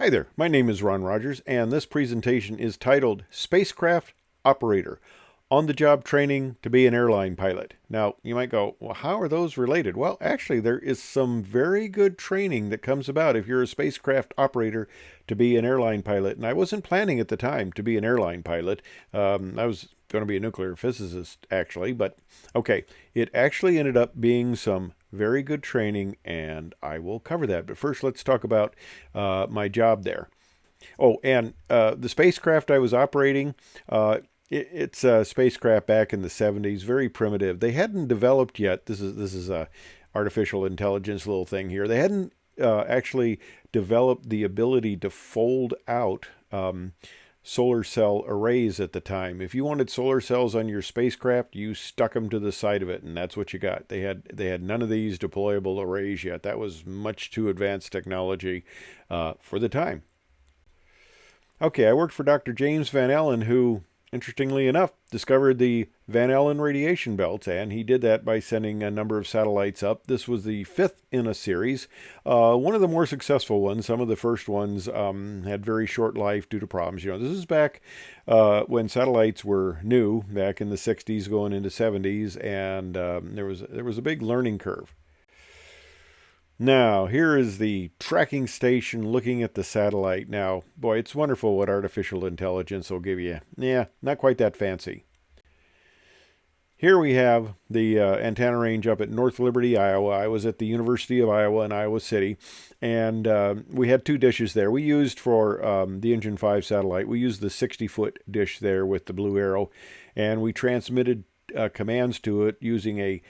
Hi there, my name is Ron Rogers, and this presentation is titled Spacecraft Operator, On-the-Job Training to be an Airline Pilot. Now, you might go, well, how are those related? Well, actually, there is some very good training that comes about if you're a spacecraft operator to be an airline pilot. And I wasn't planning at the time to be an airline pilot. I was going to be a nuclear physicist, actually, but okay, it actually ended up being some very good training, and I will cover that. But first, let's talk about my job there. Oh, and the spacecraft I was operating, it's a spacecraft back in the 70s, very primitive. They hadn't developed yet. This is a artificial intelligence little thing here. They hadn't actually developed the ability to fold out solar cell arrays at the time. If you wanted solar cells on your spacecraft, you stuck them to the side of it, and that's what you got. They had none of these deployable arrays yet. That was much too advanced technology for the time. Okay, I worked for Dr. James Van Allen, who, interestingly enough, discovered the Van Allen radiation belts, and he did that by sending a number of satellites up. This was the fifth in a series, one of the more successful ones. Some of the first ones had very short life due to problems. You know, this is back when satellites were new, back in the 60s going into 70s, and there was a big learning curve. Now, here is the tracking station looking at the satellite. Now, boy, it's wonderful what artificial intelligence will give you. Yeah, not quite that fancy. Here we have the antenna range up at North Liberty, Iowa. I was at the University of Iowa in Iowa City, and we had two dishes there. We used for the Injun 5 satellite, we used the 60-foot dish there with the blue arrow, and we transmitted commands to it using a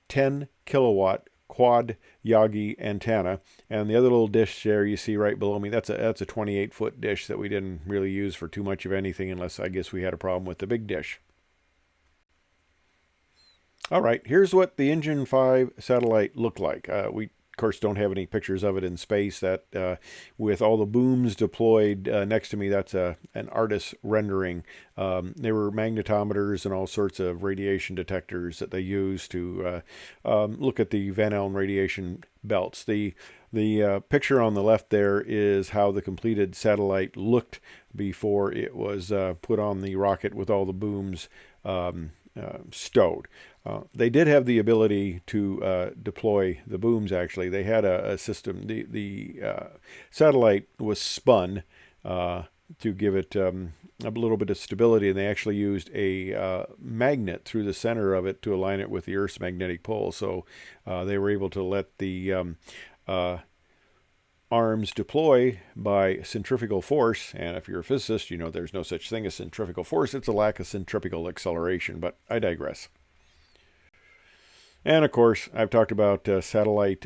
10 kilowatt quad Yagi antenna, and the other little dish there you see right below me, that's a 28-foot dish that we didn't really use for too much of anything, unless I guess we had a problem with the big dish. All right, here's what the Injun 5 satellite looked like. We of course don't have any pictures of it in space. That with all the booms deployed next to me, that's an artist's rendering. There were magnetometers and all sorts of radiation detectors that they used to look at the Van Allen radiation belts. The picture on the left there is how the completed satellite looked before it was put on the rocket with all the booms stowed. They did have the ability to deploy the booms, actually. They had a system. The satellite was spun to give it a little bit of stability, and they actually used a magnet through the center of it to align it with the Earth's magnetic pole. So they were able to let the arms deploy by centrifugal force, and if you're a physicist, you know there's no such thing as centrifugal force. It's a lack of centripetal acceleration, but I digress. And of course, I've talked about satellite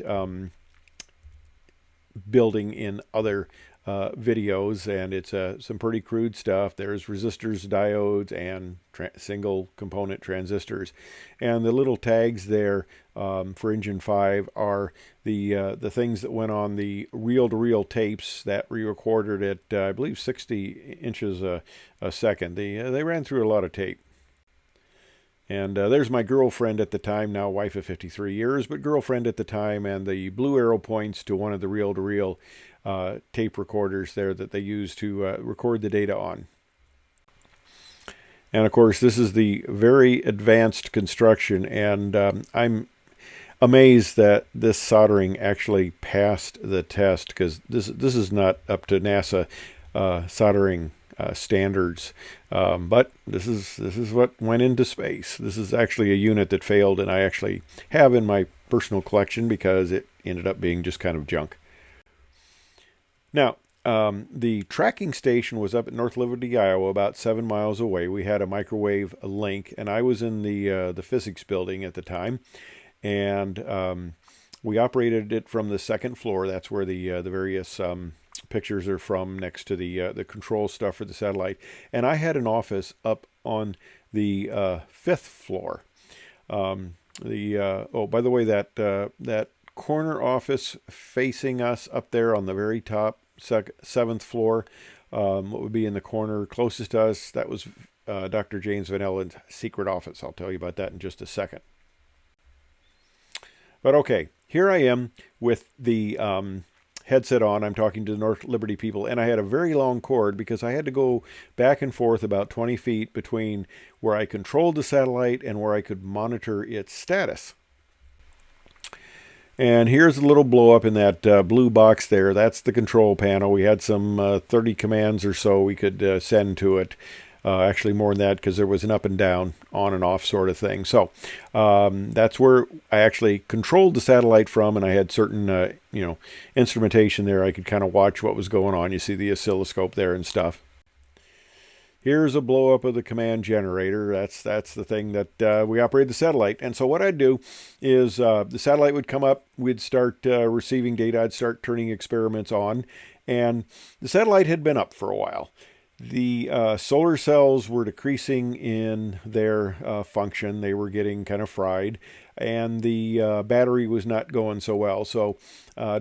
building in other videos, and it's some pretty crude stuff. There's resistors, diodes, and single component transistors. And the little tags there for Injun 5 are the things that went on the reel-to-reel tapes that we recorded at, I believe, 60 inches a second. They ran through a lot of tape. And there's my girlfriend at the time, now wife of 53 years, but girlfriend at the time, and the blue arrow points to one of the reel-to-reel tape recorders there that they use to record the data on. And of course, this is the very advanced construction, and I'm amazed that this soldering actually passed the test, because this is not up to NASA soldering standards, but this is what went into space. This is actually a unit that failed, and I actually have in my personal collection because it ended up being just kind of junk. Now, the tracking station was up at North Liberty, Iowa, about 7 miles away. We had a microwave link, and I was in the physics building at the time, and we operated it from the second floor. That's where the various pictures are from, next to the control stuff for the satellite. And I had an office up on the fifth floor. Oh, by the way, that corner office facing us up there on the very top, seventh floor, what would be in the corner closest to us, that was Dr. James Van Allen's secret office. I'll tell you about that in just a second. But okay, here I am with the headset on. I'm talking to the North Liberty people, and I had a very long cord because I had to go back and forth about 20 feet between where I controlled the satellite and where I could monitor its status. And here's a little blow up in that blue box there. That's the control panel. We had some 30 commands or so we could send to it. Actually more than that, because there was an up and down, on and off sort of thing. So that's where I actually controlled the satellite from, and I had certain instrumentation there. I could kind of watch what was going on. You see the oscilloscope there and stuff. Here's a blow up of the command generator. That's the thing that we operate the satellite. And so what I'd do is the satellite would come up. We'd start receiving data. I'd start turning experiments on. And the satellite had been up for a while. The solar cells were decreasing in their function. They were getting kind of fried. And the battery was not going so well. So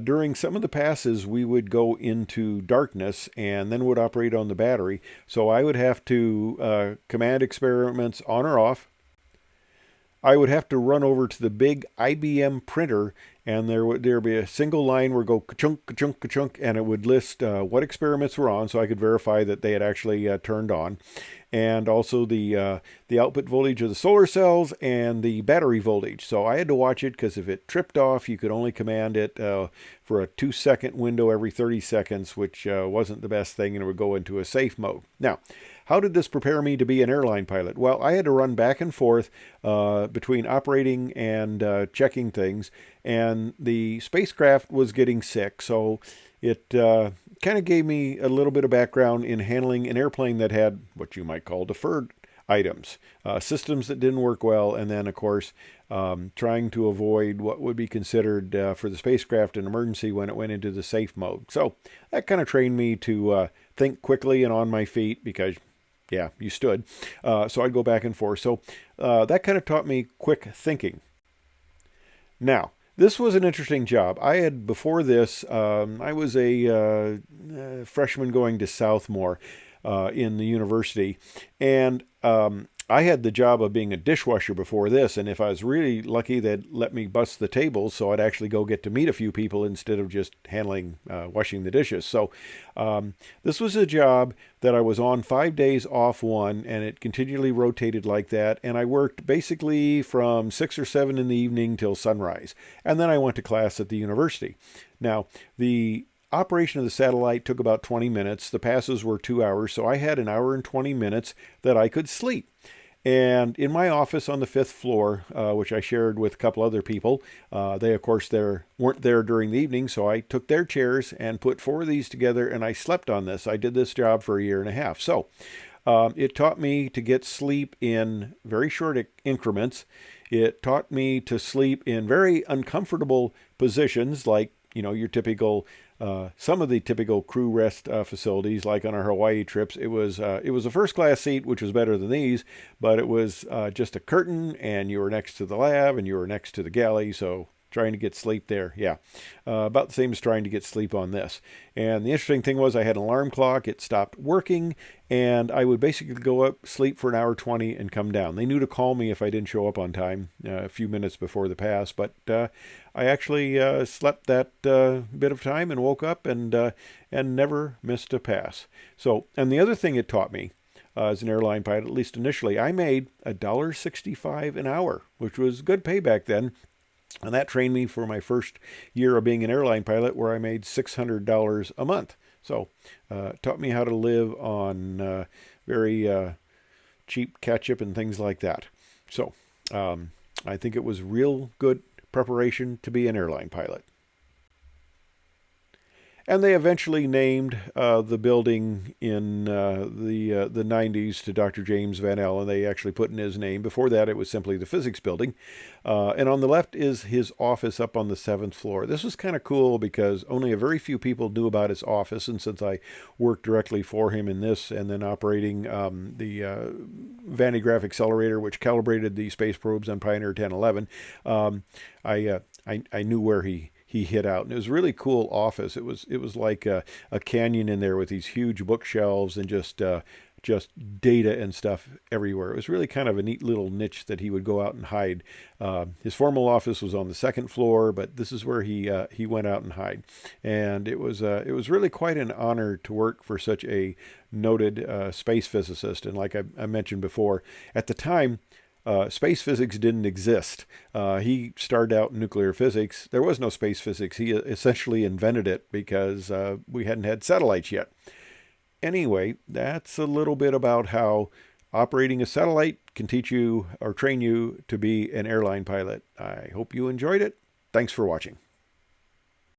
during some of the passes, we would go into darkness and then would operate on the battery. So I would have to command experiments on or off. I would have to run over to the big IBM printer, and there would be a single line where it would go ka-chunk, ka-chunk, ka-chunk, and it would list what experiments were on, so I could verify that they had actually turned on, and also the output voltage of the solar cells and the battery voltage. So I had to watch it, because if it tripped off, you could only command it for a 2-second window every 30 seconds, which wasn't the best thing, and it would go into a safe mode. Now, how did this prepare me to be an airline pilot? Well, I had to run back and forth between operating and checking things, and the spacecraft was getting sick, so it kind of gave me a little bit of background in handling an airplane that had what you might call deferred items, systems that didn't work well, and then, of course, trying to avoid what would be considered for the spacecraft an emergency when it went into the safe mode. So that kind of trained me to think quickly and on my feet, because yeah, you stood. So I'd go back and forth. So that kind of taught me quick thinking. Now, this was an interesting job. I had, before this, I was a freshman going to Southmore in the university. And I had the job of being a dishwasher before this, and if I was really lucky, they'd let me bust the tables, so I'd actually go get to meet a few people instead of just handling, washing the dishes. So this was a job that I was on 5 days off one, and it continually rotated like that, and I worked basically from 6 or 7 in the evening till sunrise, and then I went to class at the university. Now, the operation of the satellite took about 20 minutes. The passes were 2 hours, so I had an hour and 20 minutes that I could sleep. And in my office on the 5th floor, which I shared with a couple other people, they, of course, weren't there during the evening, so I took their chairs and put 4 of these together, and I slept on this. I did this job for a year and a half. So it taught me to get sleep in very short increments. It taught me to sleep in very uncomfortable positions, like, your typical, some of the typical crew rest facilities, like on our Hawaii trips. It was a first class seat, which was better than these, but it was just a curtain, and you were next to the lab, and you were next to the galley, so trying to get sleep there, yeah. About the same as trying to get sleep on this. And the interesting thing was I had an alarm clock. It stopped working, and I would basically go up, sleep for an hour 20, and come down. They knew to call me if I didn't show up on time a few minutes before the pass, but I actually slept that bit of time and woke up and never missed a pass. So, and the other thing it taught me as an airline pilot, at least initially, I made $1.65 an hour, which was good pay back then. And that trained me for my first year of being an airline pilot, where I made $600 a month. So it taught me how to live on very cheap ketchup and things like that. So I think it was real good preparation to be an airline pilot. And they eventually named the building in the 90s to Dr. James Van Allen. They actually put in his name. Before that, it was simply the physics building. And on the left is his office up on the 7th floor. This was kind of cool because only a very few people knew about his office. And since I worked directly for him in this, and then operating the Van de Graaff accelerator, which calibrated the space probes on Pioneer 1011, I knew where he hid out. And it was a really cool office. It was like a canyon in there with these huge bookshelves and just just data and stuff everywhere. It was really kind of a neat little niche that he would go out and hide. His formal office was on the second floor, but this is where he went out and hide. And it was really quite an honor to work for such a noted space physicist. And like I mentioned before, at the time, space physics didn't exist. He started out in nuclear physics. There was no space physics. He essentially invented it because we hadn't had satellites yet. Anyway, that's a little bit about how operating a satellite can teach you or train you to be an airline pilot. I hope you enjoyed it. Thanks for watching.